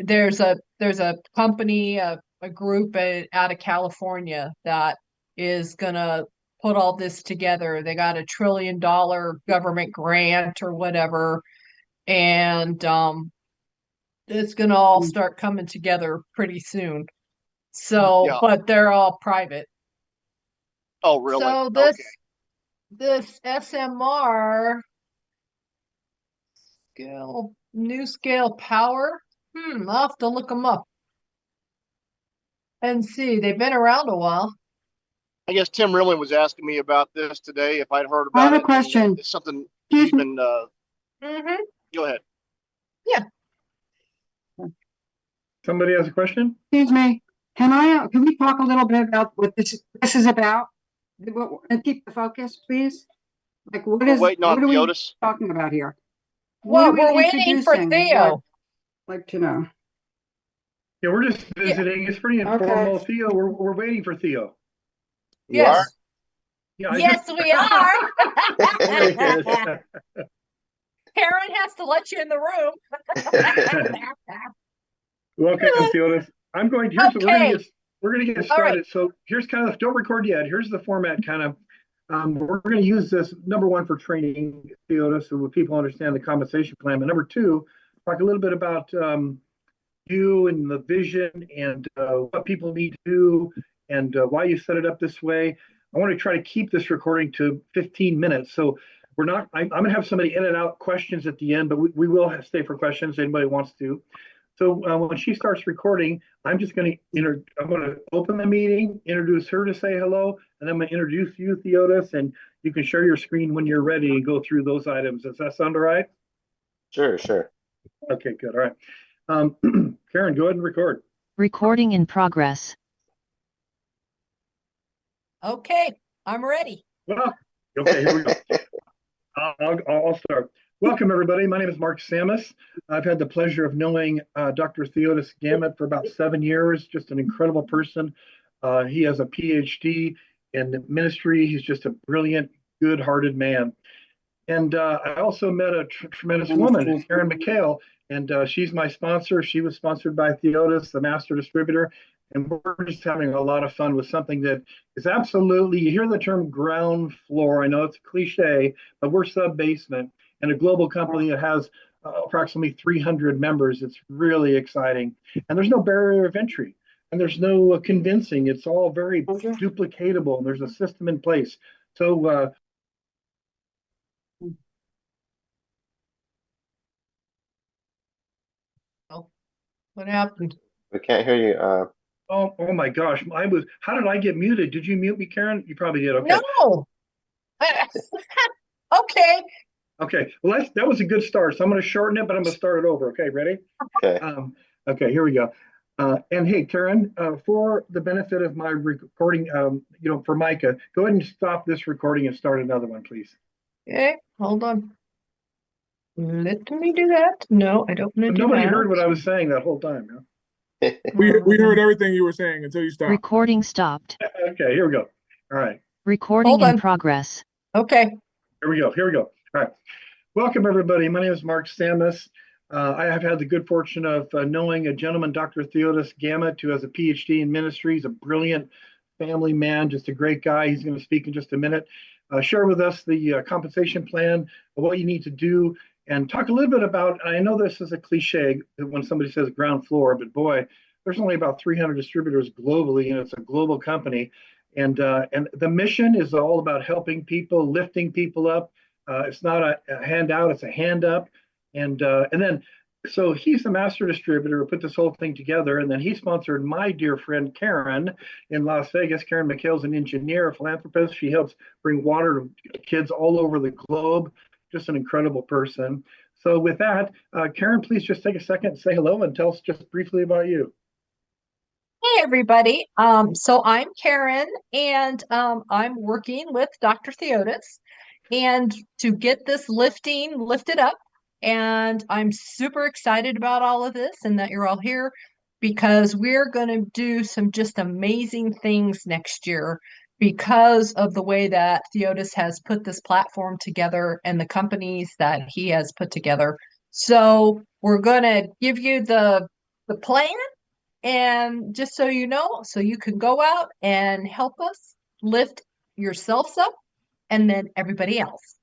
there's a company, a group out of California that is gonna put all this together. They got $1 trillion government grant or whatever, and it's gonna all start coming together pretty soon. So, Yeah. but they're all private. Oh, really? So Okay. this SMR new scale power. I'll have to look them up and see. They've been around a while. I guess Tim Rimley was asking me about this today, if I'd heard I have about a it, and question. it's something Excuse he's me. been. Mm-hmm. Go ahead. Yeah. Somebody has a question? Excuse me. Can we talk a little bit about what this is about? And keep the focus, please. Like, We're waiting what on are we Theotis. talking about here? What Well, are we we're waiting for introducing? Theo. I'd like to know. Yeah, we're just visiting. It's pretty informal. Okay. Theo, we're waiting for Theo. You are? Yes. Yeah, Yes, we are. There he is. Karen has to let you in the room. Welcome, Theotis. Okay. We're gonna get All right. started. So here's kind of, don't record yet. Here's the format kind of. We're going to use this, number one, for training Theotis, so people understand the compensation plan. But number two, talk a little bit about you and the vision and what people need to do and why you set it up this way. I want to try to keep this recording to 15 minutes. So I'm going to have somebody edit out questions at the end, but we will stay for questions. Anybody wants to. So when she starts recording, I'm going to open the meeting, introduce her to say hello, and then I'm going to introduce you, Theotis, and you can share your screen when you're ready and go through those items. Does that sound all right? Sure. Okay, good. All right. Karen, go ahead and record. Recording in progress. Okay, I'm ready. Well, okay, here we go. I'll start. Welcome, everybody. My name is Mark Samus. I've had the pleasure of knowing Dr. Theotis Gamet for about 7 years, just an incredible person. He has a PhD in ministry. He's just a brilliant, good-hearted man. And I also met a tremendous woman, Karen McHale, and she's my sponsor. She was sponsored by Theotis, the master distributor. And we're just having a lot of fun with something that is absolutely, you hear the term ground floor. I know it's a cliche, but we're sub-basement and a global company that has approximately 300 members. It's really exciting. And there's no barrier of entry and there's no convincing. It's all very duplicatable and there's a system in place. So What happened? We can't hear you. oh my gosh, how did I get muted? Did you mute me, Karen? You probably did. Okay. No. Okay. Okay. Well, that was a good start. So I'm going to shorten it, but I'm going to start it over. Okay, ready? Okay. Okay, here we go. And hey, Karen, for the benefit of my recording, for Micah, go ahead and stop this recording and start another one, please. Okay, hold on. Let me do that. No, I don't want to do Nobody that. heard what I was saying that whole time. Huh? We heard everything you were saying until you stopped. Recording stopped. Okay, here we go. All right. Recording Hold in on. progress. Okay. Here we go. All right. Welcome, everybody. My name is Mark Samus. I have had the good fortune of knowing a gentleman, Dr. Theotis Gamet, who has a PhD in ministry. He's a brilliant family man, just a great guy. He's going to speak in just a minute. Share with us the compensation plan, what you need to do, and talk a little bit about, I know this is a cliche when somebody says ground floor, but boy, there's only about 300 distributors globally, and it's a global company. And the mission is all about helping people, lifting people up. It's not a handout, it's a hand up. And then, so he's the master distributor who put this whole thing together. And then he sponsored my dear friend Karen in Las Vegas. Karen McHale's an engineer, a philanthropist. She helps bring water to kids all over the globe. Just an incredible person. So with that, Karen, please just take a second and say hello and tell us just briefly about you. Hey, everybody. So I'm Karen, and I'm working with Dr. Theotis and to get this lifted up. And I'm super excited about all of this and that you're all here because we're going to do some just amazing things next year because of the way that Theotis has put this platform together and the companies that he has put together. So we're going to give you the the plan. And just so you know, so you can go out and help us lift yourselves up and then everybody else.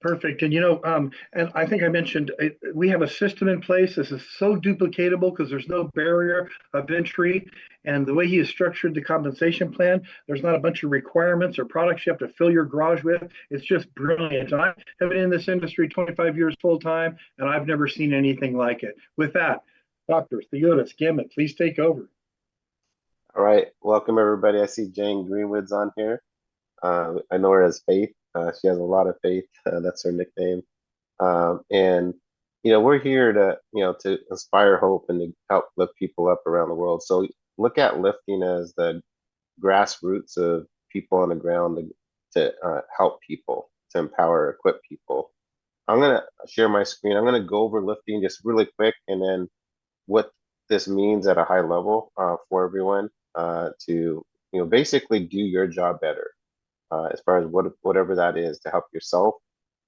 Perfect. And and I think I mentioned we have a system in place. This is so duplicatable because there's no barrier of entry. And the way he has structured the compensation plan, there's not a bunch of requirements or products you have to fill your garage with. It's just brilliant. And I have been in this industry 25 years full time, and I've never seen anything like it. With that, Dr. Theodoros Gamet, please take over. All right. Welcome, everybody. I see Jane Greenwood's on here. I know her as Faith. She has a lot of faith. That's her nickname. And we're here to inspire hope and to help lift people up around the world. So look at lifting as the grassroots of people on the ground to help people, to empower, equip people. I'm gonna share my screen. I'm gonna go over lifting just really quick, and then what this means at a high level for everyone to basically do your job better. As far as whatever that is, to help yourself,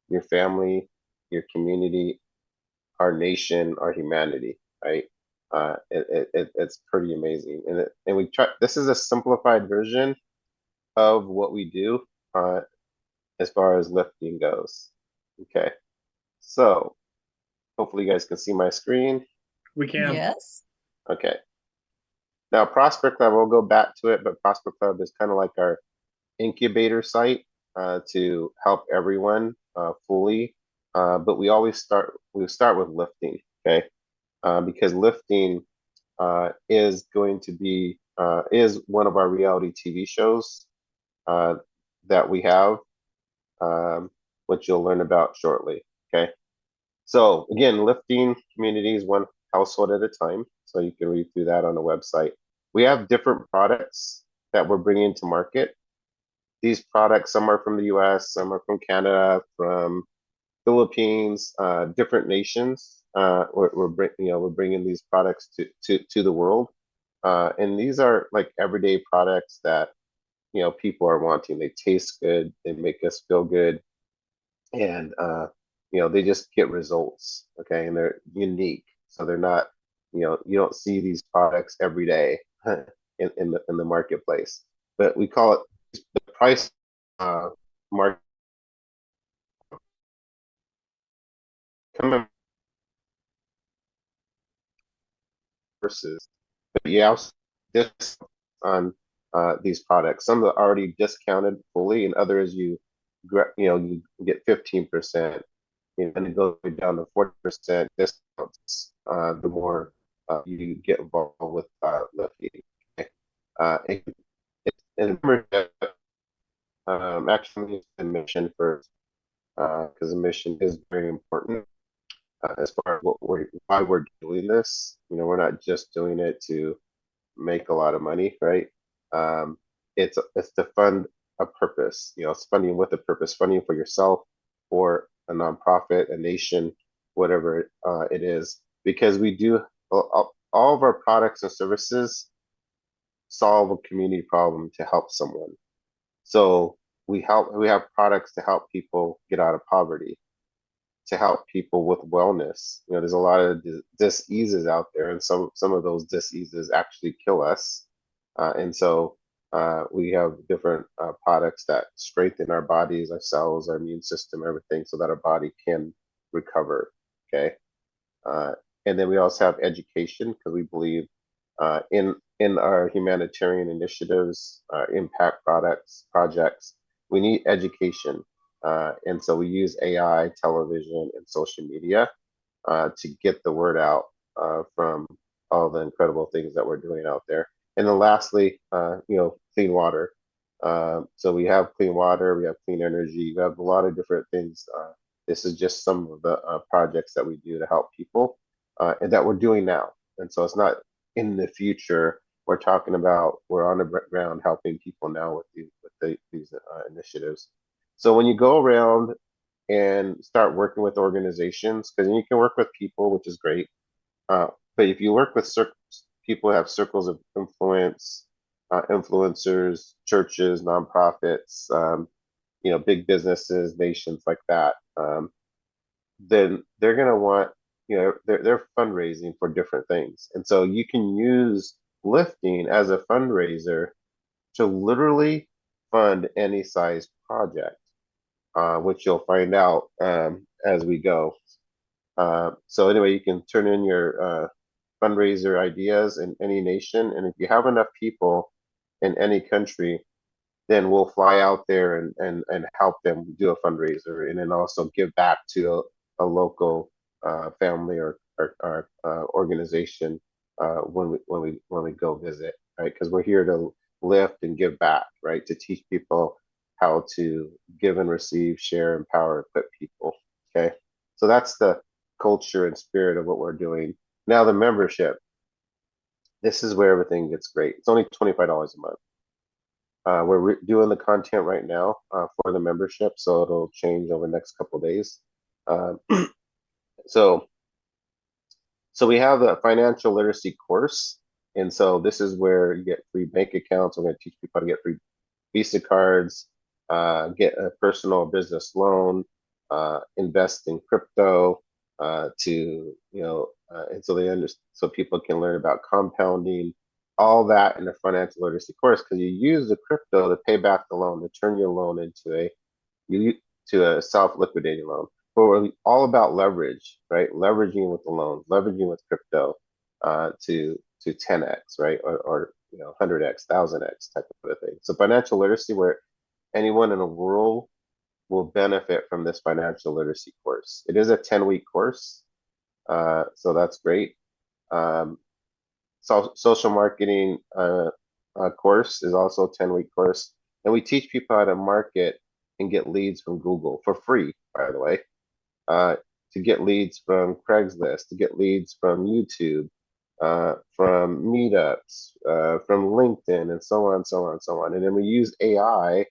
your family, your community, our nation, our humanity, right? It's pretty amazing, and we try. This is a simplified version of what we do as far as lifting goes. Okay, so hopefully you guys can see my screen. We can. Yes. Okay. Now Prosper Club, we'll go back to it, but Prosper Club is kind of like our incubator site to help everyone fully, but we start with lifting, okay? Because lifting is going to be is one of our reality TV shows that we have, which you'll learn about shortly, okay? So again, lifting communities one household at a time. So you can read through that on the website. We have different products that we're bringing to market. These products, some are from the US, some are from Canada, from Philippines, different nations. We're bringing these products to the world. And these are like everyday products that, people are wanting. They taste good, they make us feel good. And, they just get results, okay? And they're unique. So they're not, you don't see these products every day in the marketplace. But we call it the price market versus, but yeah, this on these products. Some are already discounted fully, and others you get 15%, and it goes down to 40% discounts. The more you get involved with lifting. Okay? And remember, actually, the mission first, because the mission is very important as far as why we're doing this. We're not just doing it to make a lot of money, right? It's to fund a purpose. It's funding with a purpose, funding for yourself, or a nonprofit, a nation, whatever it is, because we do all of our products and services solve a community problem to help someone. So we have products to help people get out of poverty, to help people with wellness. There's a lot of diseases out there, and some of those diseases actually kill us. And so we have different products that strengthen our bodies, our cells, our immune system, everything, so that our body can recover. Okay. And then we also have education, because we believe in our humanitarian initiatives, impact projects, we need education. And so we use AI, television, and social media to get the word out from all the incredible things that we're doing out there. And then lastly, clean water. So we have clean water, we have clean energy, we have a lot of different things. This is just some of the projects that we do to help people and that we're doing now. And so it's not in the future. We're talking about, we're on the ground helping people now with these initiatives. So when you go around and start working with organizations, because you can work with people, which is great. But if you work with people who have circles of influence, influencers, churches, nonprofits, big businesses, nations like that, then they're going to want they're fundraising for different things. And so you can use lifting as a fundraiser to literally fund any size project, which you'll find out as we go. So anyway, you can turn in your fundraiser ideas in any nation, and if you have enough people in any country, then we'll fly out there and help them do a fundraiser, and then also give back to a local family or organization when we go visit, right? Because we're here to lift and give back, right? To teach people how to give and receive, share, empower, equip people. Okay, so that's the culture and spirit of what we're doing. Now the membership. This is where everything gets great. It's only $25 a month. We're doing the content right now for the membership, so it'll change over the next couple of days. So we have the financial literacy course, and so this is where you get free bank accounts. We're going to teach people how to get free Visa cards, get a personal business loan, invest in crypto, and so people can learn about compounding, all that in the financial literacy course, because you use the crypto to pay back the loan, to turn your loan into a self-liquidating loan. But we're all about leverage, right? Leveraging with the loan, leveraging with crypto to 10x, right? Or 100x, 1000x type of a thing. So financial literacy, where anyone in the world will benefit from this financial literacy course. It is a 10-week course, so that's great. Social marketing course is also a 10-week course, and we teach people how to market and get leads from Google for free, by the way, to get leads from Craigslist, to get leads from YouTube, from meetups, from LinkedIn, and so on, so on, so on. And then we use AI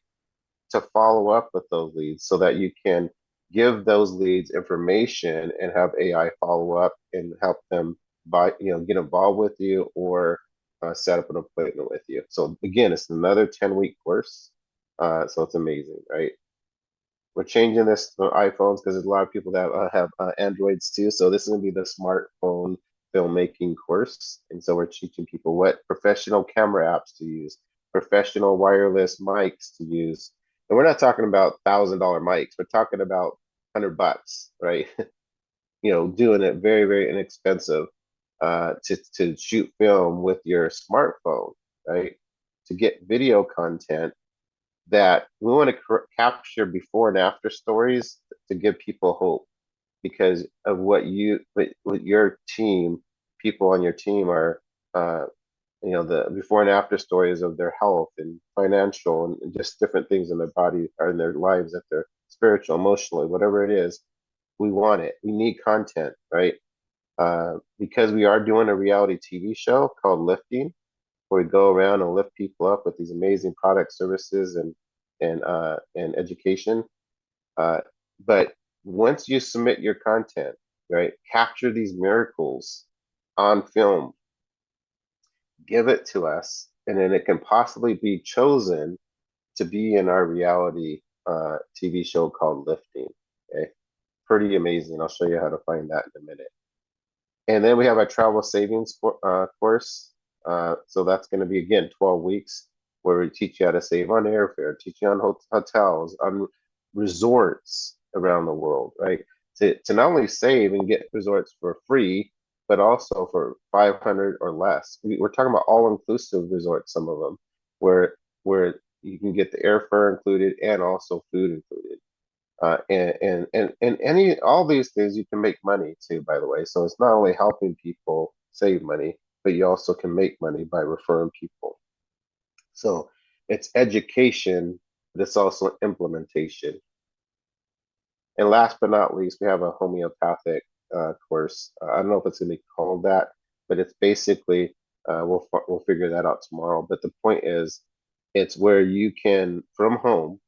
to follow up with those leads so that you can give those leads information and have AI follow up and help them get involved with you or set up an appointment with you. So again, it's another 10-week course. So it's amazing, right? We're changing this to iPhones because there's a lot of people that have Androids too. So this is going to be the smartphone filmmaking course. And so we're teaching people what professional camera apps to use, professional wireless mics to use. And we're not talking about $1,000 mics. We're talking about $100, right? Doing it very, very inexpensive to shoot film with your smartphone, right? To get video content that we want to capture before and after stories to give people hope, because of what your team, people on your team are, the before and after stories of their health and financial and just different things in their body or in their lives, that they're spiritual, emotionally, whatever it is. We want it. We need content, right? Because we are doing a reality TV show called Lifting, where we go around and lift people up with these amazing product services and education. But once you submit your content, right, capture these miracles on film, give it to us, and then it can possibly be chosen to be in our reality TV show called Lifting. Okay, pretty amazing. I'll show you how to find that in a minute. And then we have our travel savings course. So that's going to be, again, 12 weeks, where we teach you how to save on airfare, teach you on hotels, on resorts around the world, right? To not only save and get resorts for free, but also for 500 or less. We're talking about all-inclusive resorts, some of them, where you can get the airfare included and also food included. And all these things you can make money too, by the way. So it's not only helping people save money, but you also can make money by referring people. So it's education, but it's also implementation. And last but not least, we have a homeopathic course. I don't know if it's going to be called that, but it's basically we'll figure that out tomorrow. But the point is, it's where you can, from home,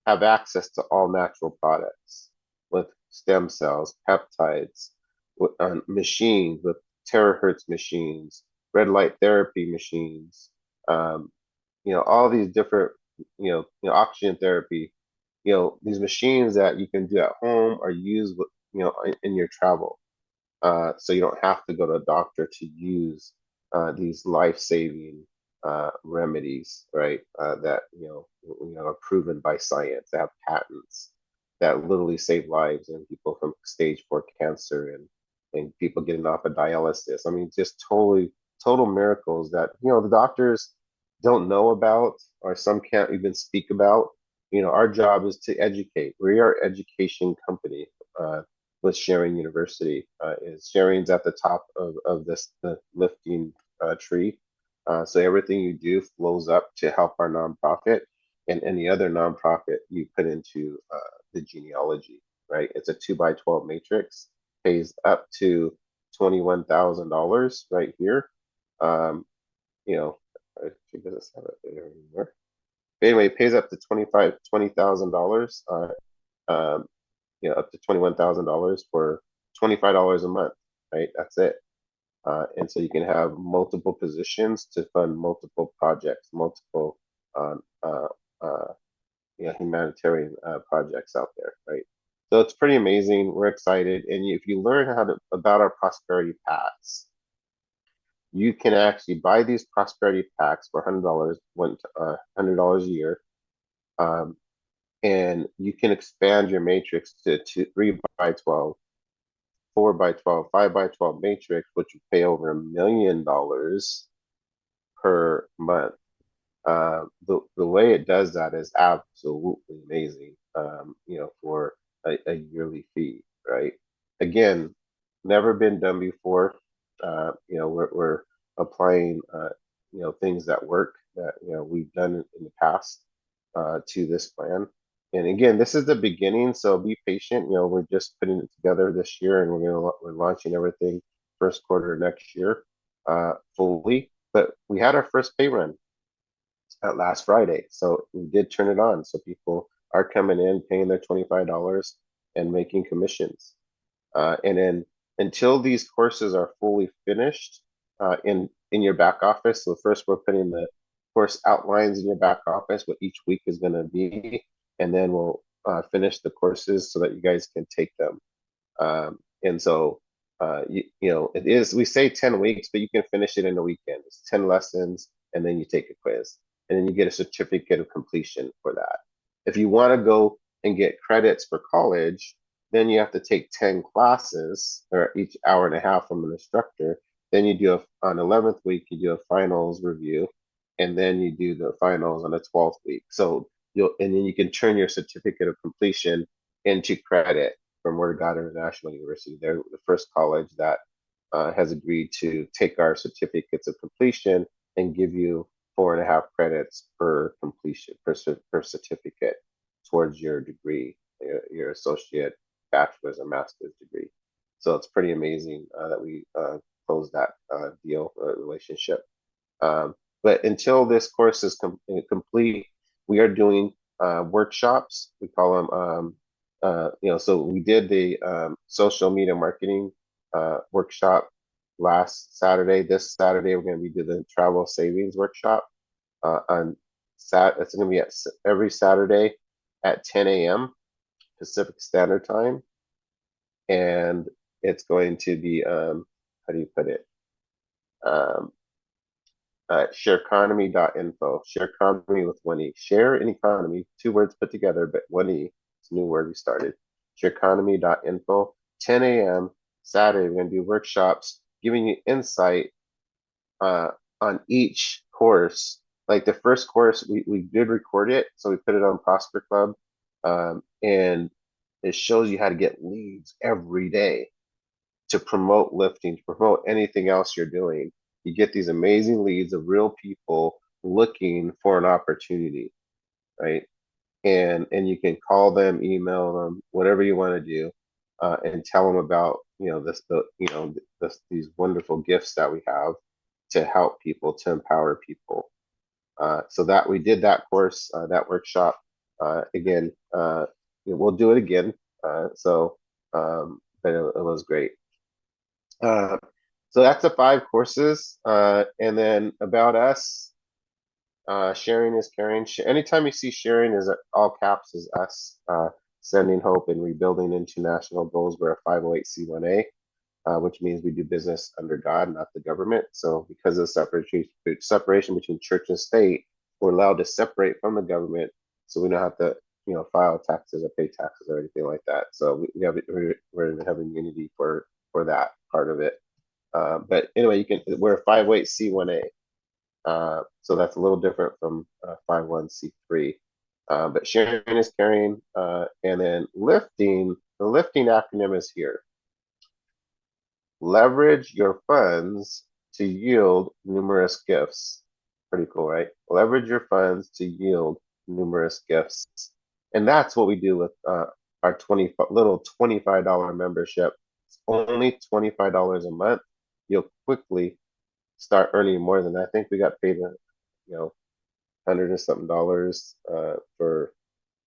have access to all natural products with stem cells, peptides, with machines, with terahertz machines, red light therapy machines, all these different, oxygen therapy, these machines that you can do at home or use with, in your travel. So you don't have to go to a doctor to use these life-saving remedies, right? That are proven by science, that have patents, that literally save lives, and people from stage 4 cancer and people getting off of dialysis. I mean, just total miracles that the doctors don't know about, or some can't even speak about. Our job is to educate. We are an education company. With Sharing University. Sharing's at the top of the lifting tree. So everything you do flows up to help our nonprofit, and any other nonprofit you put into the genealogy, right? It's a 2x12 matrix, pays up to $21,000 right here. I think it doesn't have it there anymore. But anyway, it pays up to $20,000. Up to $21,000 for $25 a month, right? That's it. And so you can have multiple positions to fund multiple projects, multiple humanitarian projects out there, right? So it's pretty amazing. We're excited, and if you learn about our prosperity packs, you can actually buy these prosperity packs for $100, $100 a year. And you can expand your matrix to 3x12, 4x12, 5x12 matrix, which you pay over $1 million per month. The way it does that is absolutely amazing. For a yearly fee, right? Again, never been done before. We're applying things that work that we've done in the past to this plan. And again, this is the beginning, so be patient. We're just putting it together this year, and we're launching everything first quarter next year fully. But we had our first pay run last Friday, so we did turn it on. So people are coming in, paying their $25 and making commissions. And then until these courses are fully finished in your back office, so first we're putting the course outlines in your back office, what each week is going to be, and then we'll finish the courses so that you guys can take them. And so it is, we say 10 weeks, but you can finish it in a weekend. It's 10 lessons, and then you take a quiz, and then you get a certificate of completion for that. If you want to go and get credits for college, then you have to take 10 classes, or each hour and a half from an instructor. Then you do on 11th week, you do a finals review, and then you do the finals on the 12th week. So and then you can turn your certificate of completion into credit from Word of God International University. They're the first college that has agreed to take our certificates of completion and give you 4.5 credits per completion, per certificate towards your degree, your associate, bachelor's, and master's degree. So it's pretty amazing that we closed that deal relationship. But until this course is complete, we are doing workshops. We call them, so we did the social media marketing workshop last Saturday. This Saturday, we're going to be doing the travel savings workshop it's going to be every Saturday at 10 a.m. Pacific Standard Time. And it's going to be, how do you put it? Shareconomy.info. Shareconomy with one E. Share and economy, 2 words put together, but one E. It's a new word we started. Shareconomy.info. 10 a.m. Saturday, we're going to do workshops giving you insight on each course. Like the first course, we did record it, so we put it on Prosper Club, and it shows you how to get leads every day to promote lifting, to promote anything else you're doing. You get these amazing leads of real people looking for an opportunity, right? And you can call them, email them, whatever you want to do, and tell them about these wonderful gifts that we have to help people, to empower people. So that we did that course, that workshop again. We'll do it again. But it was great. So that's the 5 courses. And then about us, sharing is caring. Anytime you see sharing, is all caps, is us, sending hope and rebuilding international goals. We're a 508c1a. which means we do business under God, not the government. So because of the separation between church and state, we're allowed to separate from the government, so we don't have to, file taxes or pay taxes or anything like that. So we're having immunity for that part of it. But anyway, we're a 508c1a. So that's a little different from 501c3. But sharing is caring, and then lifting. The lifting acronym is here. Leverage your funds to yield numerous gifts. Pretty cool, right? Leverage your funds to yield numerous gifts. And that's what we do with our little $25 membership. It's only $25 a month. You'll quickly start earning more than that. I think we got paid, $100 and something for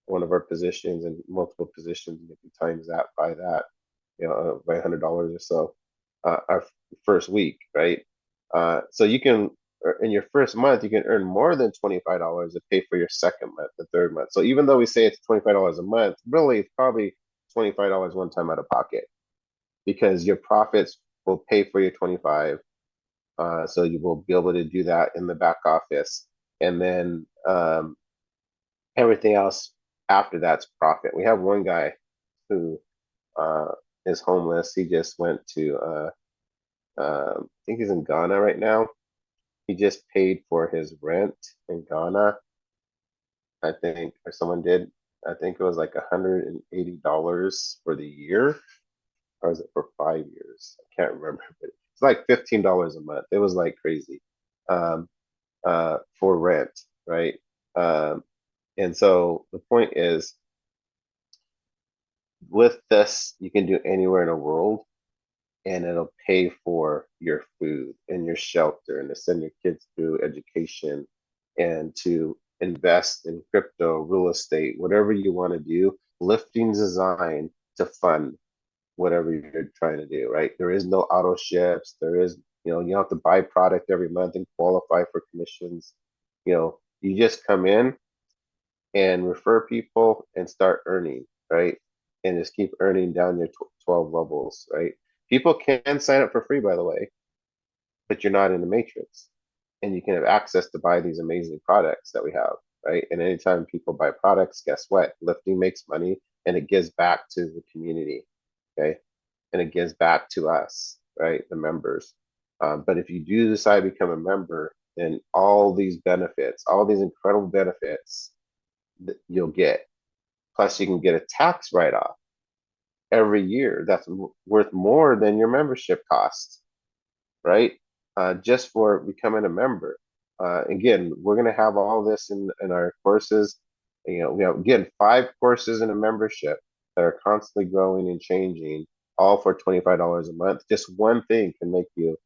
one of our positions, and multiple positions. If you times that, by $100 or so. Our first week, right? So you can, in your first month, you can earn more than $25 to pay for your second month, the third month. So even though we say it's $25 a month, really it's probably $25 one time out of pocket, because your profits will pay for your 25. So you will be able to do that in the back office, and then everything else after that's profit. We have one guy who is homeless. He just went to I think he's in Ghana right now. He just paid for his rent in Ghana, I think, or someone did. I think it was like $180 for the year, or was it for 5 years? I can't remember, but it's like $15 a month. It was like crazy for rent, right? And so the point is, with this, you can do anywhere in the world, and it'll pay for your food and your shelter, and to send your kids through education, and to invest in crypto, real estate, whatever you want to do. Lifting's designed to fund whatever you're trying to do, right? There is no auto ships. There is, you have to buy product every month and qualify for commissions. You just come in and refer people and start earning, right? And just keep earning down your 12 levels, right? People can sign up for free, by the way, but you're not in the matrix, and you can have access to buy these amazing products that we have, right? And anytime people buy products, guess what? Lifting makes money, and it gives back to the community, okay? And it gives back to us, right? The members. But if you do decide to become a member, then all these benefits, all these incredible benefits that you'll get. Plus, you can get a tax write-off every year that's worth more than your membership cost, right? Just for becoming a member. Again, we're going to have all this in our courses. We have, again, 5 courses in a membership that are constantly growing and changing, all for $25 a month. Just one thing can make you,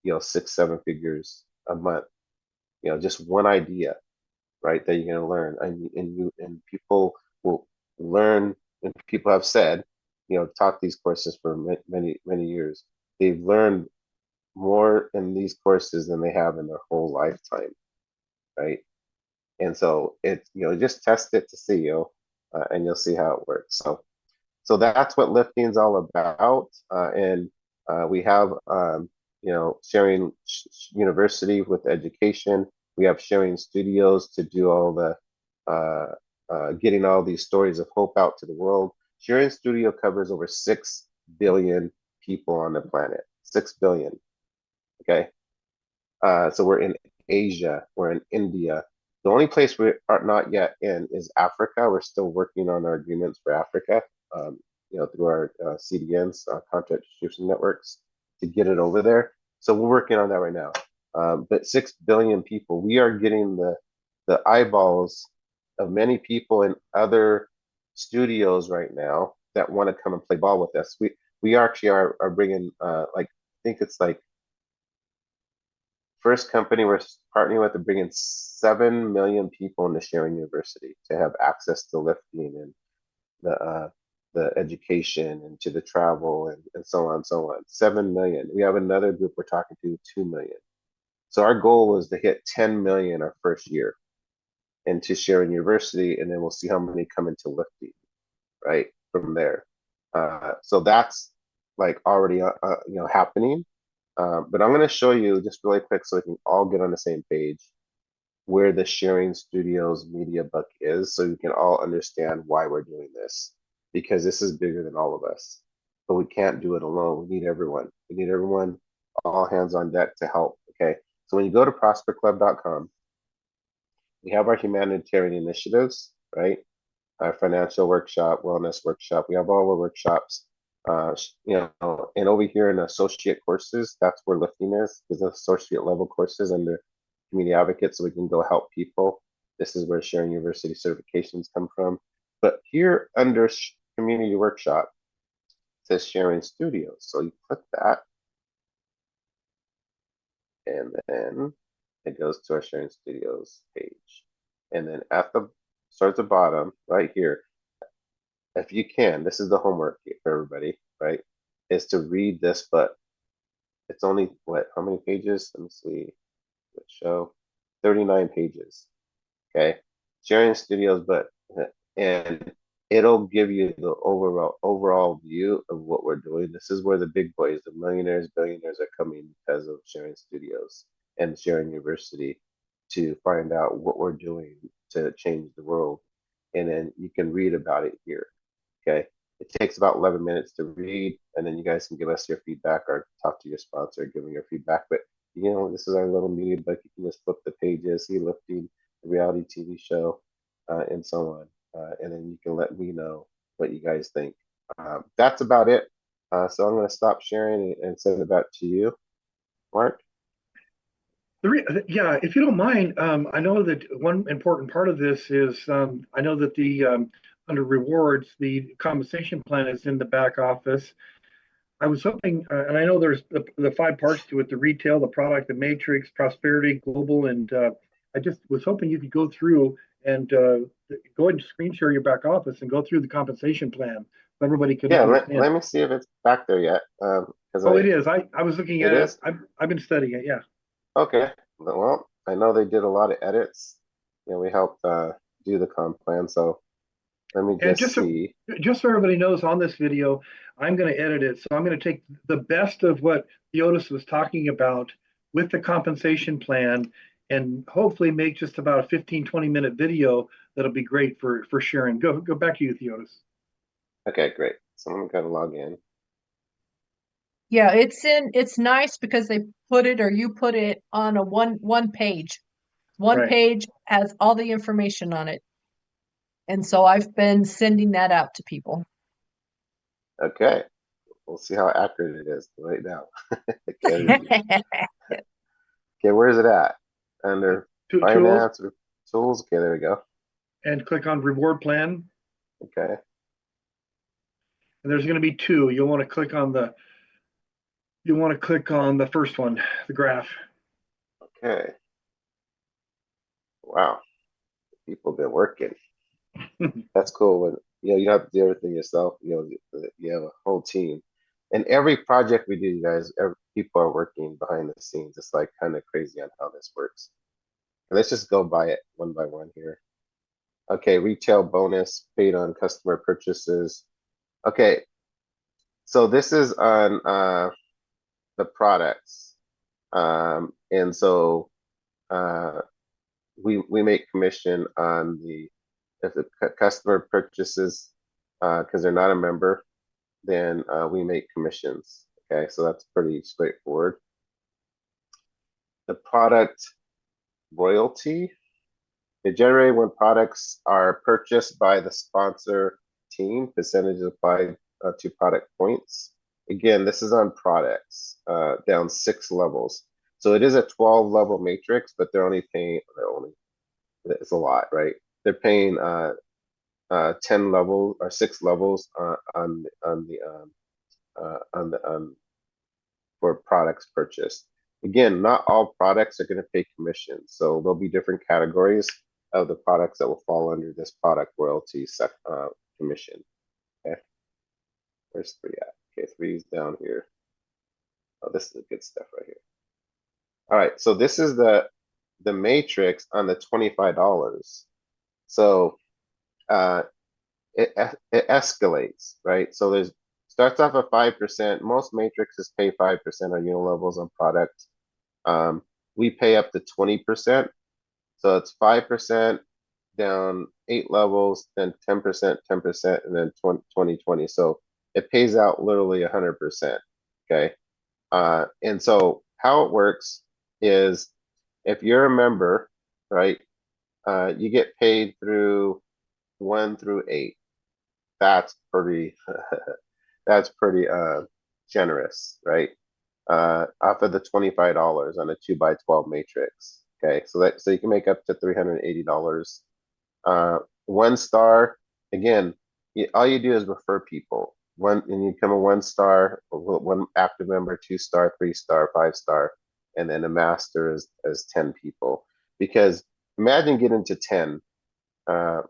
6-7 figures a month. Just one idea, right, that you're going to learn, and people will learn. And people have said, taught these courses for many years. They've learned more in these courses than they have in their whole lifetime, right? And so it's, just test it to see, and you'll see how it works. So that's what lifting is all about. And we have, sharing university with education. We have sharing studios to do all the getting all these stories of hope out to the world. Sharing studio covers over 6 billion people on the planet. 6 billion. Okay. So we're in Asia, we're in India. The only place we are not yet in is Africa. We're still working on our agreements for Africa, through our CDNs, contract distribution networks, to get it over there. So we're working on that right now. But 6 billion people, we are getting the eyeballs of many people in other studios right now that want to come and play ball with us. We actually are bringing, I think it's like, first company we're partnering with to bring in 7 million people into Sharing University to have access to lifting and the education and to the travel and so on and so on. 7 million. We have another group we're talking to, 2 million. So our goal is to hit 10 million our first year into Sharing University, and then we'll see how many come into lifting, right, from there. So that's like already happening. But I'm going to show you just really quick so we can all get on the same page where the Sharing Studios media book is, so you can all understand why we're doing this, because this is bigger than all of us. But we can't do it alone. We need everyone. We need everyone, all hands on deck to help. Okay. So when you go to prosperclub.com, we have our humanitarian initiatives, right? Our financial workshop, wellness workshop. We have all the workshops. And over here in associate courses, that's where lifting is. There's associate level courses under community advocate, so we can go help people. This is where Sharing University certifications come from. But here under community workshop, it says Sharing Studios. So you click that, and then it goes to our Sharing Studios page. And then starts at the bottom right here. If you can, this is the homework for everybody, right? Is to read this, but it's only how many pages? Let me see. Let's show 39 pages. Okay. Sharing Studios, and it'll give you the overall view of what we're doing. This is where the big boys, the millionaires, billionaires are coming because of Sharing Studios and Sharing University to find out what we're doing to change the world. And then you can read about it here. Okay. It takes about 11 minutes to read, and then you guys can give us your feedback or talk to your sponsor, give them your feedback. But this is our little media book. You can just flip the pages, see lifting, the reality TV show, and so on. And then you can let me know what you guys think. That's about it. So I'm going to stop sharing and send it back to you, Mark. Yeah, if you don't mind, I know that one important part of this is I know that the under rewards, the compensation plan is in the back office. I was hoping, and I know there's the 5 parts to it: the retail, the product, the matrix, prosperity, global, and I just was hoping you could go through and go ahead and screen share your back office and go through the compensation plan so everybody can understand. Let me see if it's back there yet. It is. I was looking at it. I've been studying it. Yeah. Okay. Well, I know they did a lot of edits. We helped do the comp plan, so let me just see. Just so everybody knows, on this video, I'm going to edit it. So I'm going to take the best of what Theodis was talking about with the compensation plan and hopefully make just about a 15, 20-minute video that'll be great for sharing. Go back to you, Theodis. Okay, great. So I'm going to log in. Yeah, it's nice because they put it, or you put it on a one page. One page has all the information on it. And so I've been sending that out to people. Okay. We'll see how accurate it is right now. Okay, where is it at? Under finance or tools? Okay, there we go. And click on reward plan. Okay. And there's going to be 2. You'll want to click on the first one, the graph. Okay. Wow. People been working. That's cool. When you don't have to do everything yourself. You have a whole team. And every project we do, you guys, people are working behind the scenes. It's like kind of crazy on how this works. And let's just go by it one by one here. Okay, retail bonus paid on customer purchases. Okay, so this is on the products, and so we make commission on if the customer purchases because they're not a member, then we make commissions. Okay, so that's pretty straightforward. The product royalty, they generate when products are purchased by the sponsor team. Percentages applied to product points. Again, this is on products down 6 levels. So it is a 12-level matrix, but they're only paying. It's a lot, right? They're paying 10 levels or 6 levels for products purchased. Again, not all products are going to pay commission, so there'll be different categories of the products that will fall under this product royalty commission. Okay, where's 3 at? Okay, 3 is down here. Oh, this is the good stuff right here. All right, so this is the matrix on the $25. So it escalates, right? So there's starts off at 5%. Most matrices pay 5% on unilevels on product. We pay up to 20%. So it's 5% down 8 levels, then 10%, 10%, and then 20, 20. So it pays out literally 100%. Okay. And so how it works is if you're a member, right, you get paid through 1 through 8. That's pretty that's pretty generous, right? Off of the $25 on a 2x12 matrix. Okay, so you can make up to $380. 1 star, again, all you do is refer people. And you become a 1 star, 1 active member, 2 star, 3 star, 5 star, and then a master is 10 people. Because imagine getting to 10,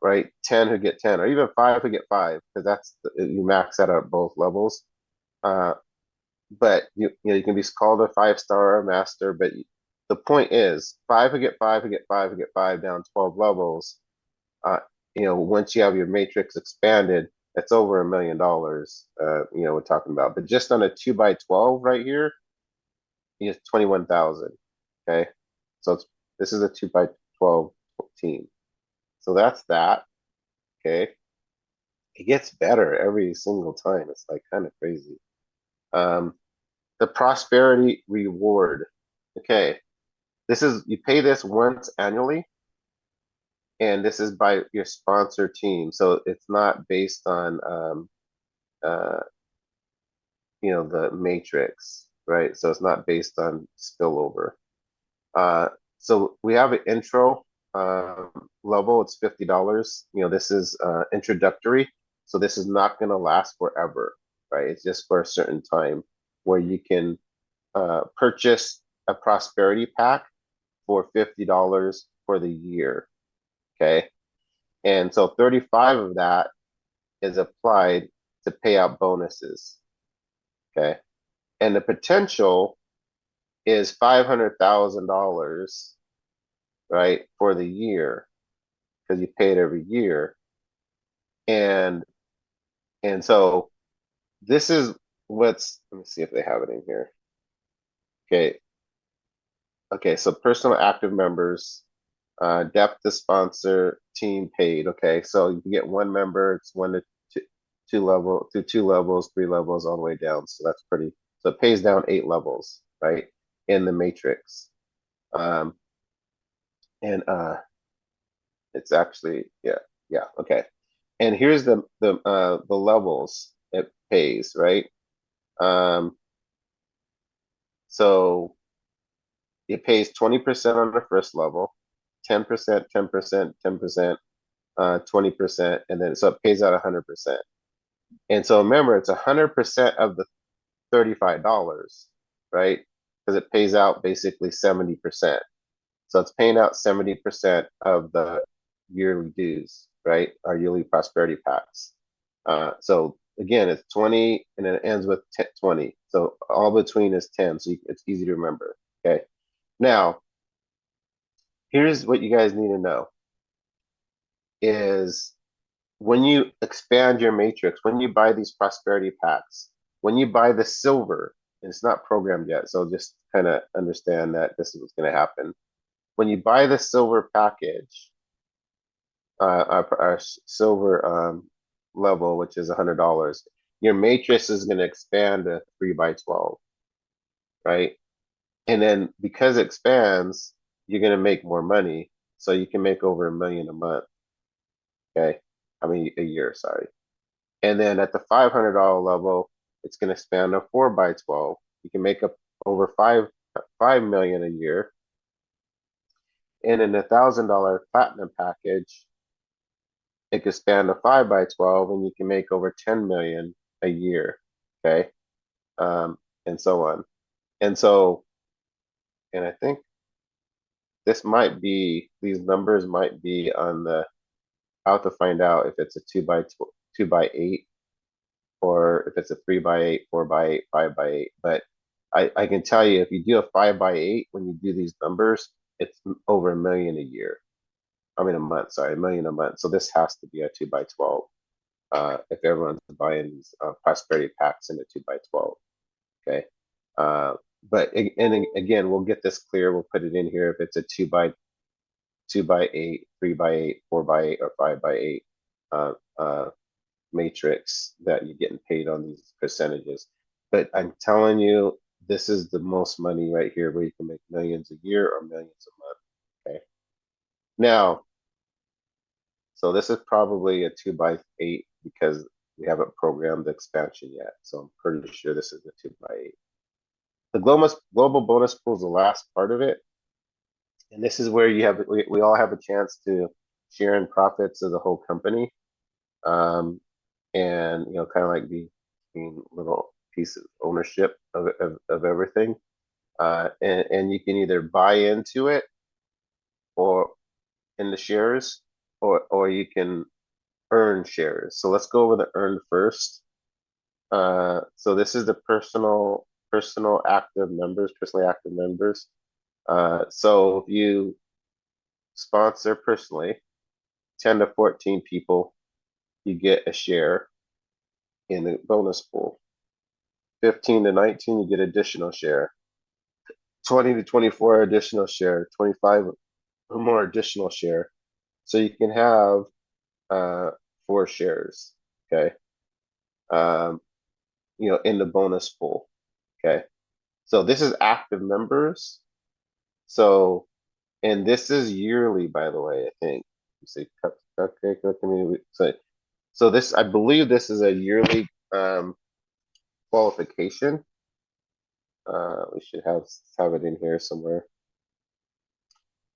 right? 10 who get 10, or even 5 who get 5, because you max that out at both levels. But you can be called a 5 star or a master, but the point is 5 who get 5 who get 5 who get 5 down 12 levels. Once you have your matrix expanded, that's over $1 million. We're talking about, but just on a 2x12 right here, you get 21,000. Okay, so this is a 2x12 team. So that's that. Okay, it gets better every single time. It's like kind of crazy. The prosperity reward. Okay, you pay this once annually, and this is by your sponsor team. So it's not based on the matrix, right? So it's not based on spillover. So we have an intro level. It's $50. This is introductory. So this is not going to last forever, right? It's just for a certain time where you can purchase a prosperity pack for $50 for the year. Okay. And so 35 of that is applied to pay out bonuses. Okay. And the potential is $500,000, right, for the year, because you pay it every year. And so this is let me see if they have it in here. Okay, so personal active members, depth to sponsor, team paid. Okay, so you can get 1 member, it's 1 to 2 levels, 3 levels, all the way down. So that's pretty, so it pays down 8 levels, right, in the matrix. It's actually, yeah, okay. And here's the levels it pays, right? So it pays 20% on the first level, 10%, 10%, 10%, 20%, and then so it pays out 100%. And so remember, it's 100% of the $35, right? Because it pays out basically 70%. So it's paying out 70% of the yearly dues, right? Our yearly prosperity packs. So again, it's 20 and then it ends with 20. So all between is 10. So it's easy to remember. Okay. Now, here's what you guys need to know is when you expand your matrix, when you buy these prosperity packs, when you buy the silver, and it's not programmed yet, so just kind of understand that this is what's going to happen. When you buy the silver package, our silver level, which is $100, your matrix is going to expand to 3x12, right? And then because it expands, you're going to make more money. So you can make over $1 million a month. Okay. I mean, a year, sorry. And then at the $500 level, it's going to expand to 4x12. You can make up over $5 million a year. And in the $1,000 platinum package, it could expand to 5x12, and you can make over 10 million a year. Okay. And so on. And so, and I think these numbers might be on I'll have to find out if it's a 2x8 or if it's a 3x8, 4x8, 5x8. But I can tell you, if you do a 5x8, when you do these numbers, it's over $1 million a year. I mean, a month, sorry, $1 million a month. So this has to be a 2x12. if everyone's buying these prosperity packs in the 2x12. Okay. But and again, we'll get this clear. We'll put it in here if it's a 2x8, 3x8, 4x8, or 5x8 matrix that you're getting paid on these percentages. But I'm telling you, this is the most money right here where you can make millions a year or millions a month. Okay. Now, so this is probably a 2x8 because we haven't programmed the expansion yet. So I'm pretty sure this is the 2x8. The global bonus pool is the last part of it. And this is where we all have a chance to share in profits of the whole company. And, kind of like being little piece of ownership of everything. And you can either buy into it or in the shares, or you can earn shares. So let's go over the earn first. So this is the personally active members. So if you sponsor personally 10 to 14 people, you get a share in the bonus pool. 15 to 19, you get additional share. 20 to 24, additional share. 25 or more additional share. So you can have 4 shares, okay? In the bonus pool, okay? So this is active members. So, and this is yearly, by the way, I think. You see, okay, so this, I believe this is a yearly qualification. We should have it in here somewhere.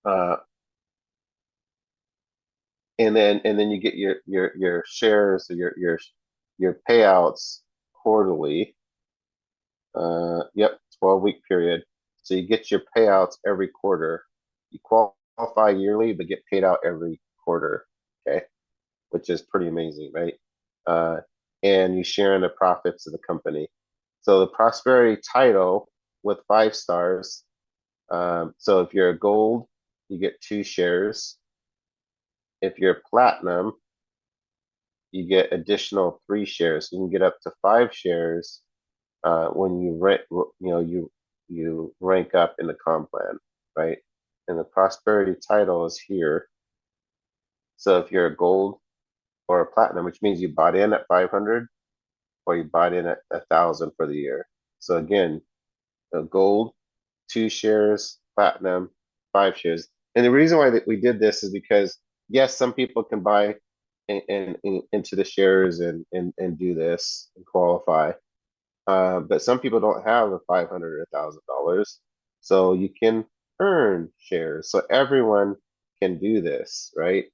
And then you get your shares, your payouts quarterly. Yep, 12-week period. So you get your payouts every quarter. You qualify yearly, but get paid out every quarter. Okay, which is pretty amazing, right? And you share in the profits of the company. So the prosperity title with 5 stars. So if you're a gold, you get 2 shares. If you're platinum, you get additional 3 shares. You can get up to 5 shares when you rank up in the comp plan, right? And the prosperity title is here. So if you're a gold or a platinum, which means you bought in at 500 or you bought in at 1,000 for the year. So again, gold, 2 shares, platinum, 5 shares. And the reason why we did this is because, yes, some people can buy into the shares and do this and qualify. But some people don't have the $500 or $1,000, so you can earn shares. So everyone can do this, right?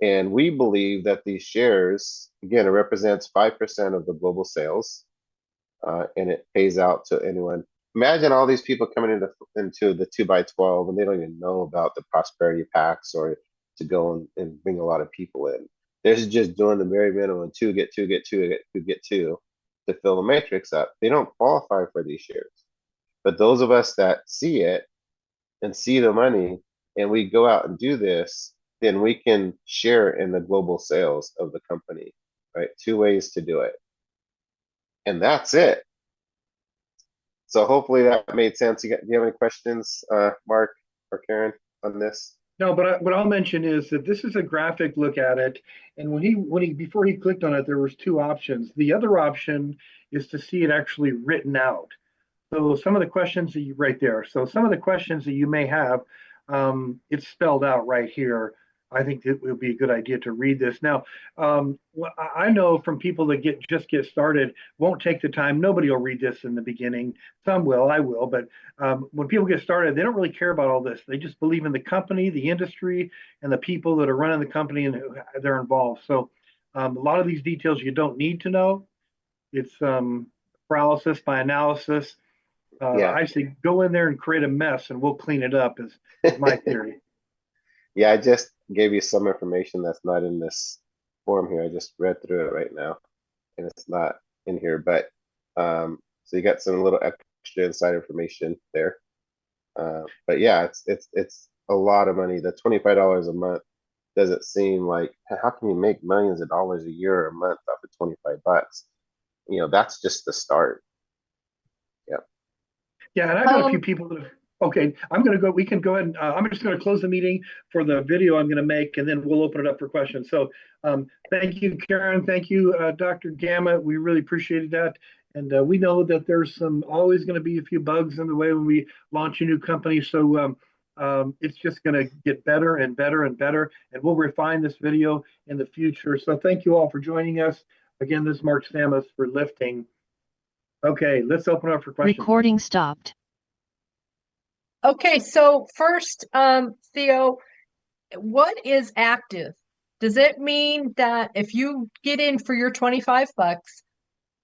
And we believe that these shares, again, it represents 5% of the global sales, and it pays out to anyone. Imagine all these people coming into the 2x12 and they don't even know about the prosperity packs or to go and bring a lot of people in. They're just doing the very minimum: 2 get 2 get 2 get 2 to fill the matrix up. They don't qualify for these shares. But those of us that see it and see the money and we go out and do this, then we can share in the global sales of the company, right? 2 ways to do it. And that's it. So hopefully that made sense. Do you have any questions, Mark or Karen, on this? No, but what I'll mention is that this is a graphic look at it. And before he clicked on it, there was 2 options. The other option is to see it actually written out. So some of the questions that you right there. So some of the questions that you may have, it's spelled out right here. I think it would be a good idea to read this. Now, I know from people that just get started, won't take the time. Nobody will read this in the beginning. Some will, I will. But when people get started, they don't really care about all this. They just believe in the company, the industry, and the people that are running the company and who they're involved. So a lot of these details you don't need to know. It's paralysis by analysis. Yeah. I say go in there and create a mess and we'll clean it up is my theory. Yeah, I just gave you some information that's not in this form here. I just read through it right now, and it's not in here. But so you got some little extra inside information there. But yeah, it's a lot of money. The $25 a month doesn't seem like, how can you make millions of dollars a year or a month off of 25 bucks? You know, that's just the start. Yep. Yeah, and I've got a few Um, people that have, okay, I'm gonna go, we can go ahead and, I'm just gonna close the meeting for the video I'm gonna make, and then we'll open it up for questions. So, thank you, Karen, thank you, Dr. Gamma, we really appreciated that. And, we know that there's always gonna be a few bugs in the way when we launch a new company, so, it's just gonna get better and better and better, and we'll refine this video in the future. So thank you all for joining us. Again, this is Mark Samus for Lifting. Okay, let's open up for questions. Recording stopped. okay, so first, Theo, what is active? Does it mean that if you get in for your 25 bucks,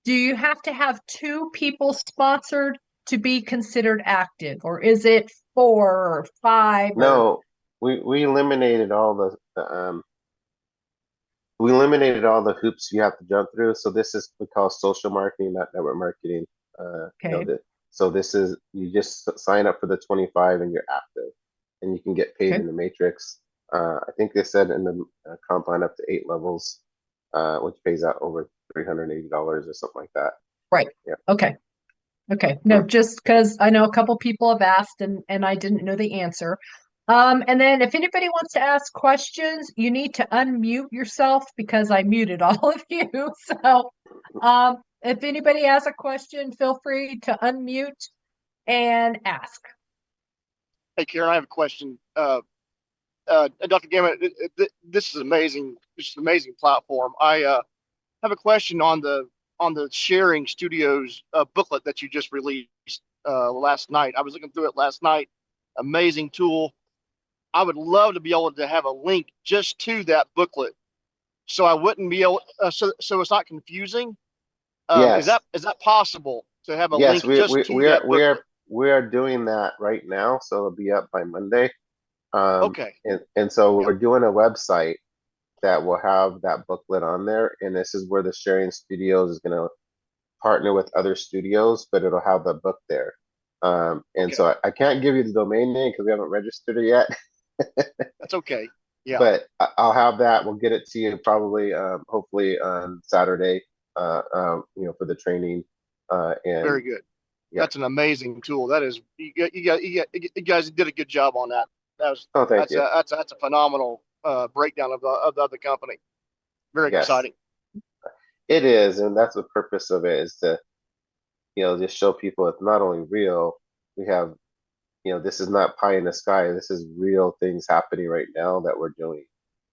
do you have to have two people sponsored to be considered active, or is it four or five or No, we eliminated all we eliminated all the hoops you have to jump through. So this is we call social marketing, not network marketing. You know, okay, so this is you just sign up for the 25 and you're active, and you can get paid okay, in the matrix. I think they said in the comp line up to 8 levels, which pays out over $380 or something like that. right, Yeah. okay. Okay, no, just because I know a couple people have asked and I didn't know the answer. And then if anybody wants to ask questions, you need to unmute yourself because I muted all of you. So, if anybody has a question, feel free to unmute and ask. Hey, Karen, I have a question. Dr. Gamma, this is amazing. This is an amazing platform. I have a question on the Sharing Studios booklet that you just released last night. I was looking through it last night. Amazing tool. I would love to be able to have a link just to that booklet, so I wouldn't be able. So it's not confusing. Yes. Is that possible to have a Yes, link just to that booklet? we are doing that right now, so it'll be up by Monday. Okay. And so Yep. we're doing a website that will have that booklet on there, and this is where the Sharing Studios is going to partner with other studios, but it'll have the book there. And Okay. so I can't give you the domain name because we haven't registered it yet. That's okay. Yeah. But I'll have that. We'll get it to you probably, hopefully on Saturday, you know, for the training. And Very good. yeah. That's an amazing tool. That is, you guys did a good job on that. Oh, thank you. That's a phenomenal breakdown of the company. Very Yes, exciting. it is, and that's the purpose of it is to, you know, just show people it's not only real. We have, you know, this is not pie in the sky. This is real things happening right now that we're doing,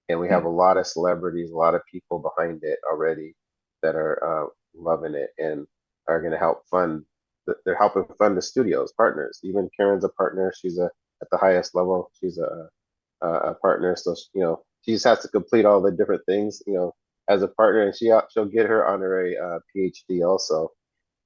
and we have a lot of celebrities, a lot of people behind it already that are loving it and are going to help fund. They're helping fund the studios partners. Even Karen's a partner. She's at the highest level. She's a partner. So you know, she just has to complete all the different things, you know, as a partner, and she'll get her honorary PhD also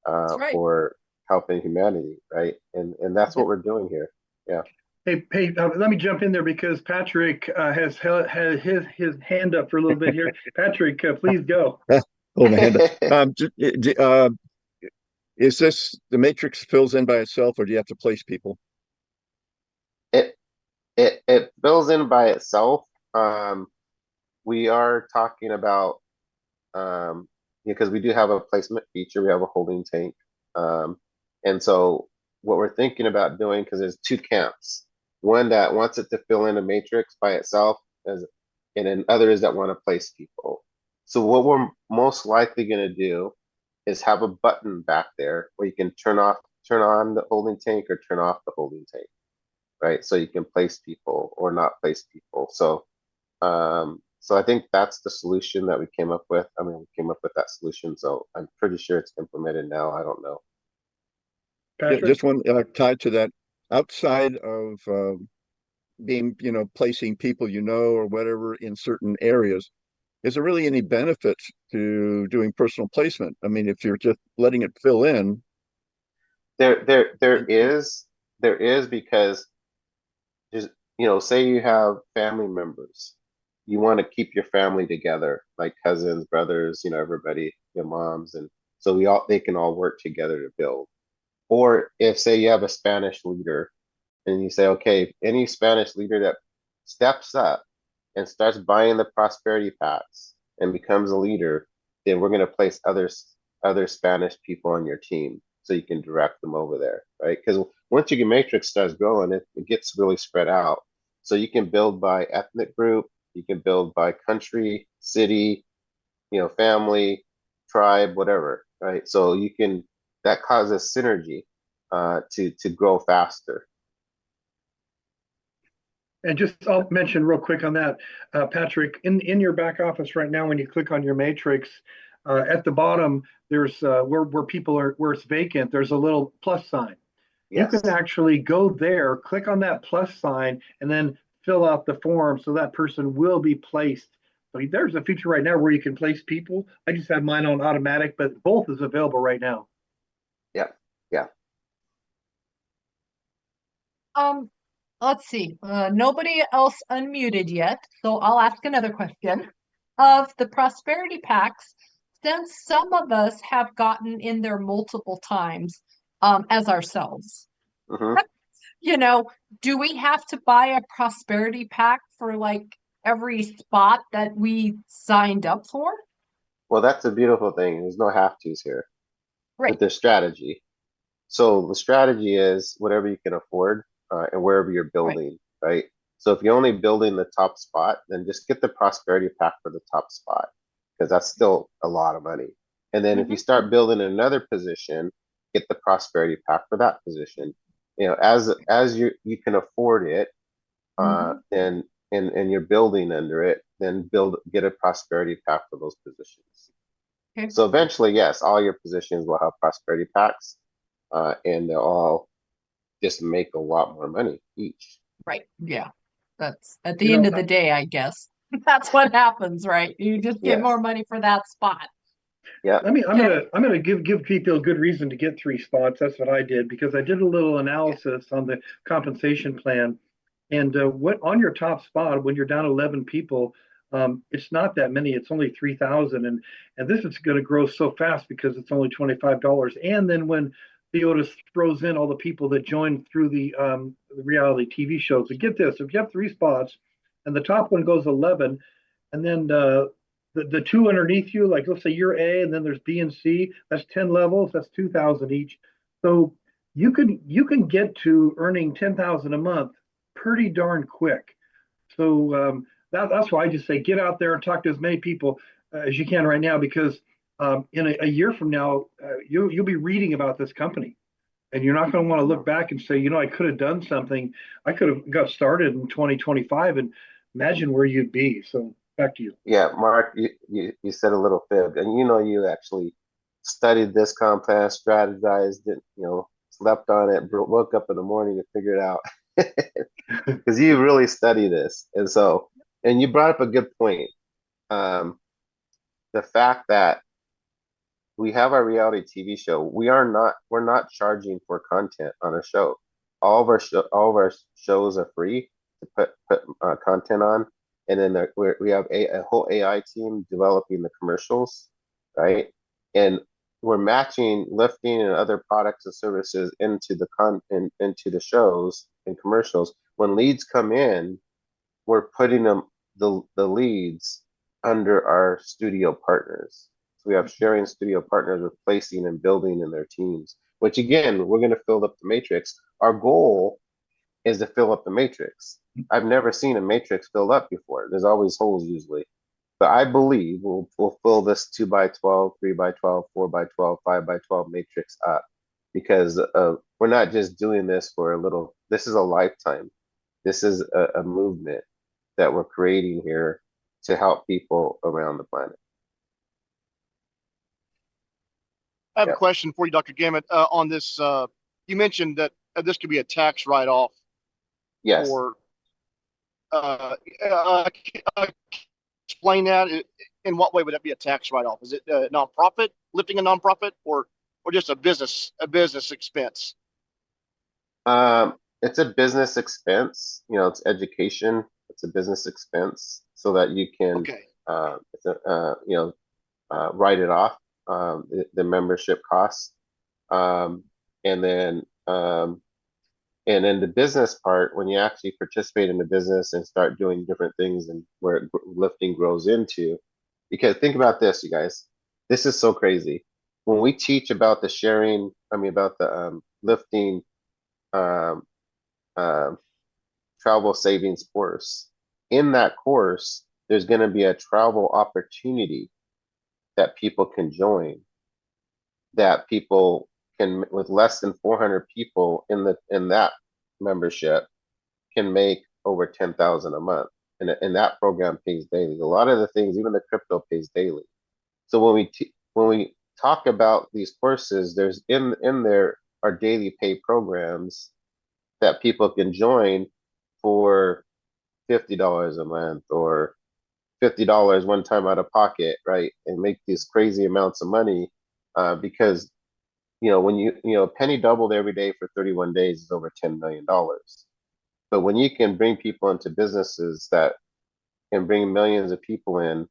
That's right. for helping humanity, right? And that's what we're doing here. Yeah. Hey, let me jump in there because Patrick has his hand up for a little bit here. Patrick, please go. Oh, my hand up. Is this the matrix fills in by itself, or do you have to place people? It it fills in by itself. We are talking about because we do have a placement feature. We have a holding tank, and so what we're thinking about doing, because there's two camps, one that wants it to fill in a matrix by itself, and then others that want to place people. So what we're most likely going to do is have a button back there where you can turn on the holding tank or turn off the holding tank, right? So you can place people or not place people. So so I think that's the solution that we came up with. I mean, we came up with that solution, so I'm pretty sure it's implemented now. I don't know. Patrick? Just one tied to that. Outside of being, you know, placing people, you know, or whatever in certain areas, is there really any benefit to doing personal placement? I mean, if you're just letting it fill in, There is because just, you know, say you have family members, you want to keep your family together, like cousins, brothers, you know, everybody, your moms, and so they can all work together to build. Or if say you have a Spanish leader and you say, okay, any Spanish leader that steps up and starts buying the prosperity packs and becomes a leader, then we're going to place other Spanish people on your team so you can direct them over there, right? Because once your matrix starts growing, it gets really spread out. So you can build by ethnic group, you can build by country, city, family, tribe, whatever, right? So that causes synergy to grow faster. And just I'll mention real quick on that, Patrick, in your back office right now, when you click on your matrix, at the bottom, there's where people are, where it's vacant, there's a little plus sign. You Yes. can actually go there, click on that plus sign, and then fill out the form so that person will be placed. So there's a feature right now where you can place people. I just have mine on automatic, but both is available right now. Yeah. Yeah. Let's see. Nobody else unmuted yet, so I'll ask another question. Of the prosperity packs, since some of us have gotten in there multiple times, as ourselves, Hmm. do we have to buy a prosperity pack for like every spot that we signed up for? Well, that's a beautiful thing. There's no have tos here Right. with their strategy. So the strategy is whatever you can afford and wherever you're building, right? So if you're only building the top spot, then just get the prosperity pack for the top spot because that's still a lot of money. And then if you start building another position, get the prosperity pack for that position. As you can afford it, and you're building under it, then get a prosperity pack for those positions. Okay. So eventually, yes, all your positions will have prosperity packs, and they'll all just make a lot more money each. Right. Yeah. That's at the end of the day, I guess. That's what happens, right? You just get Yes. more money for that spot. Yeah. I'm gonna give people a good reason to get 3 spots. That's what I did because I did a little analysis on the compensation plan, and what on your top spot when you're down 11 people, it's not that many. It's only 3,000, and this is going to grow so fast because it's only $25. And then when Theotis throws in all the people that join through the reality TV shows, so get this: if you have 3 spots, and the top one goes 11, and then the 2 underneath you, like let's say you're A, and then there's B and C. That's 10 levels. That's 2,000 each. So you can get to earning 10,000 a month pretty darn quick. So that's why I just say get out there and talk to as many people as you can right now, because in a year from now, you'll be reading about this company. And you're not going to want to look back and say, I could have done something. I could have got started in 2025 and imagine where you'd be. So back to you. Yeah, Mark, you said a little fib, and you actually studied this comp plan, strategized it, slept on it, woke up in the morning to figure it out because you really study this, and you brought up a good point. The fact that we have our reality TV show, we're not charging for content on a show. All of our shows are free to put content on, and then we have a whole AI team developing the commercials, right? And we're matching lifting and other products and services into into the shows and commercials. When leads come in, we're putting the leads under our studio partners. So we have sharing studio partners replacing and building in their teams, which again, we're going to fill up the matrix. Our goal is to fill up the matrix. I've never seen a matrix filled up before. There's always holes usually. But I believe we'll fill this 2x12, 3x12, 4x12, 5x12 matrix up because we're not just doing this for this is a lifetime. This is a movement that we're creating here to help people around the planet. I have a question for you, Dr. Gamet, on this. You mentioned that this could be a tax write-off. Yes. Or explain that. In what way would that be a tax write-off? Is it a nonprofit, lifting a nonprofit, or just a business expense? It's a business expense. It's education. It's a business expense so that you can write it off, the membership costs, and then And then the business part, when you actually participate in the business and start doing different things and where lifting grows into, because think about this, you guys, this is so crazy. When we teach about the sharing, I mean, about the lifting um, um travel savings course, in that course, there's going to be a travel opportunity that people can join, that people can, with less than 400 people in that membership, can make over 10,000 a month. And that program pays daily. A lot of the things, even the crypto pays daily. So when we talk about these courses, there's in there are daily pay programs that people can join for $50 a month or $50 one time out of pocket, right? And make these crazy amounts of money because when penny doubled every day for 31 days is over $10 million. But when you can bring people into businesses that can bring millions of people in,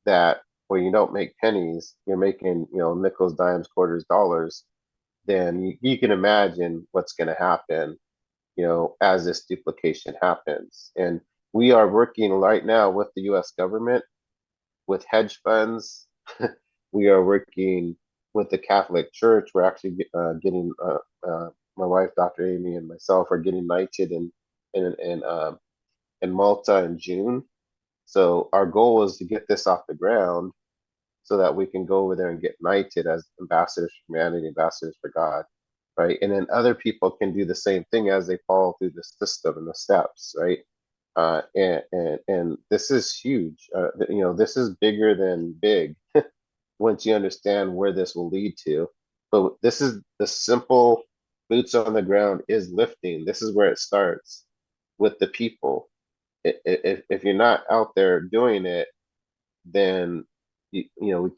that where you don't make pennies, you're making nickels, dimes, quarters, dollars, then you can imagine what's going to happen, as this duplication happens. And we are working right now with the U.S. government, with hedge funds. We are working with the Catholic Church. We're actually getting my wife, Dr. Amy, and myself are getting knighted in Malta in June. So our goal is to get this off the ground so that we can go over there and get knighted as ambassadors for humanity, ambassadors for God, right? And then other people can do the same thing as they follow through the system and the steps, right? And this is huge. This is bigger than big once you understand where this will lead to. But this is the simple boots on the ground is lifting. This is where it starts with the people. If you're not out there doing it, then we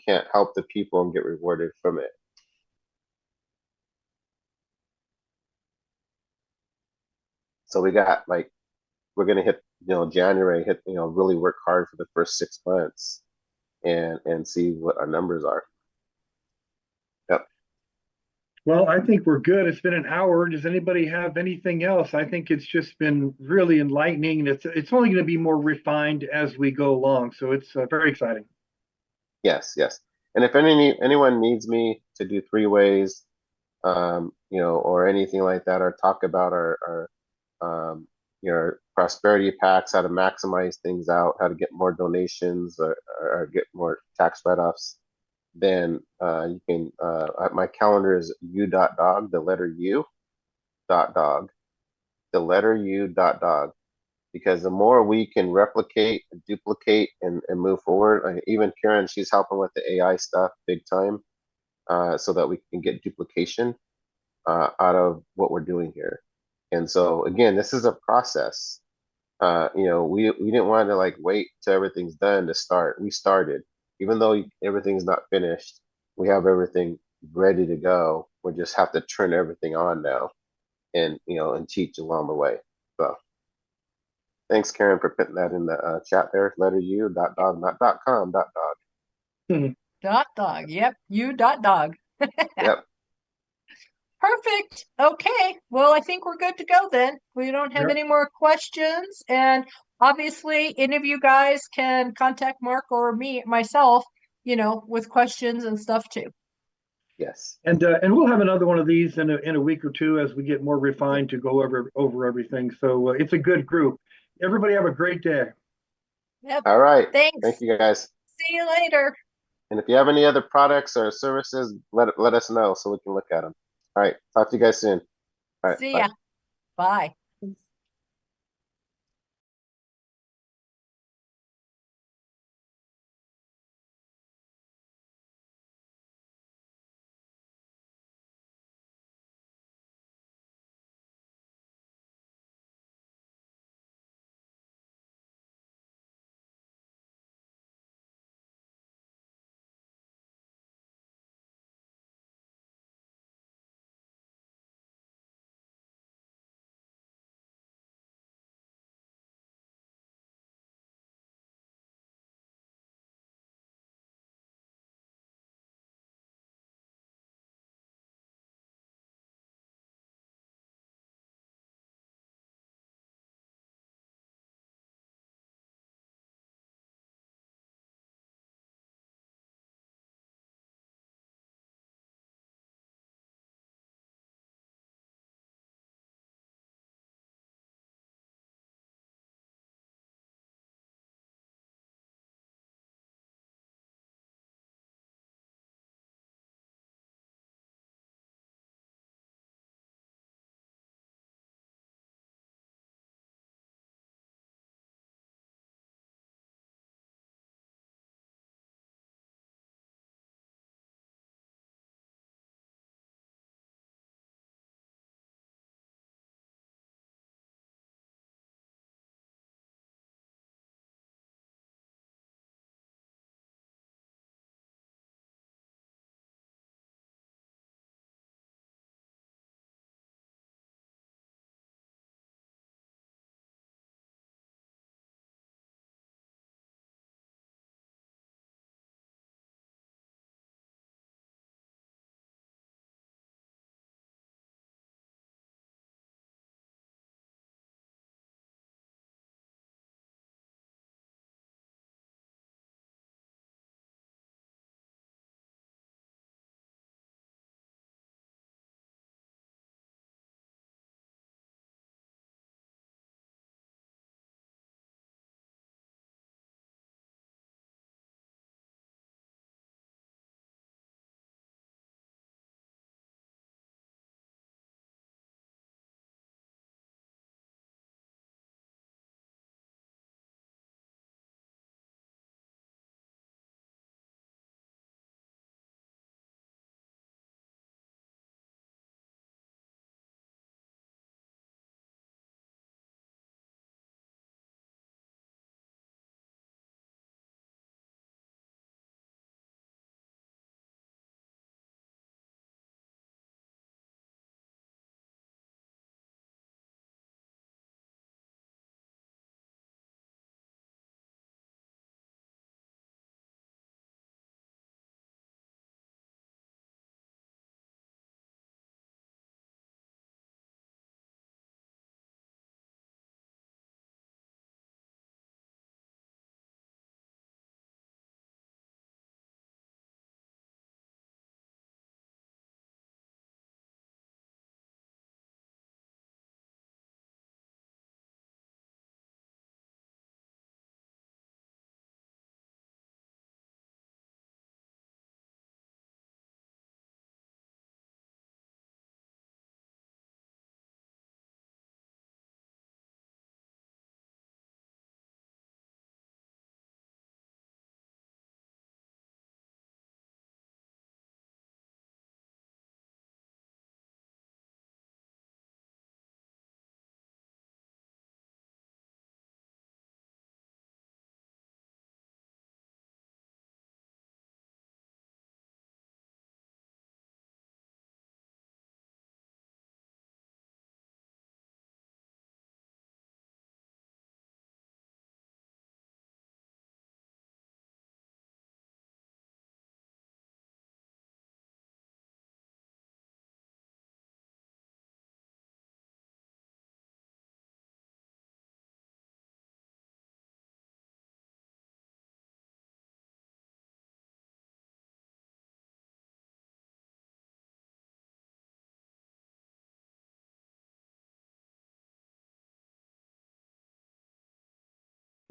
can't help the people and get rewarded from it. So we got we're gonna hit January, hit really work hard for the first 6 months and see what our numbers are. Yep. Well, I think we're good. It's been an hour. Does anybody have anything else? I think it's just been really enlightening, and it's only going to be more refined as we go along. So it's very exciting. Yes, yes. And if anyone needs me to do 3 ways, or anything like that, or talk about our prosperity packs, how to maximize things out, how to get more donations or get more tax write-offs, then you can. My calendar is u.dog, the letter U dot dog, because the more we can replicate, duplicate, and move forward. Even Karen, she's helping with the AI stuff big time, so that we can get duplication out of what we're doing here. And so again, this is a process. We didn't want to wait till everything's done to start. We started, even though everything's not finished. We have everything ready to go. We just have to turn everything on now, and teach along the way. So thanks, Karen, for putting that in the chat there. Letter U dot dog, not dot com, dot dog. Dot dog. Yep. You dot dog. Yep. Perfect. Okay. Well, I think we're good to go then. We don't have Yep. any more questions. And obviously, any of you guys can contact Mark or me, myself, with questions and stuff too. Yes. And we'll have another one of these in a week or two as we get more refined to go over everything. So it's a good group. Everybody have a great day. Yep. All right. Thanks. Thank you, guys. See you later. And if you have any other products or services, let us know so we can look at them. All right. Talk to you guys soon. All right. See Bye. ya. Bye.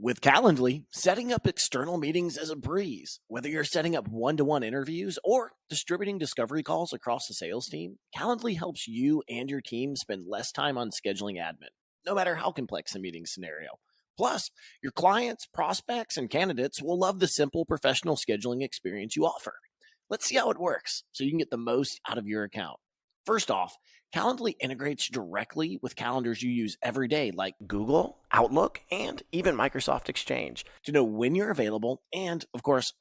With Calendly, setting up external meetings is a breeze. Whether you're setting up one-to-one interviews or distributing discovery calls across the sales team, Calendly helps you and your team spend less time on scheduling admin, no matter how complex the meeting scenario. Plus, your clients, prospects, and candidates will love the simple professional scheduling experience you offer. Let's see how it works so you can get the most out of your account. First off, Calendly integrates directly with calendars you use every day, like Google, Outlook, and even Microsoft Exchange, to know when you're available and, of course,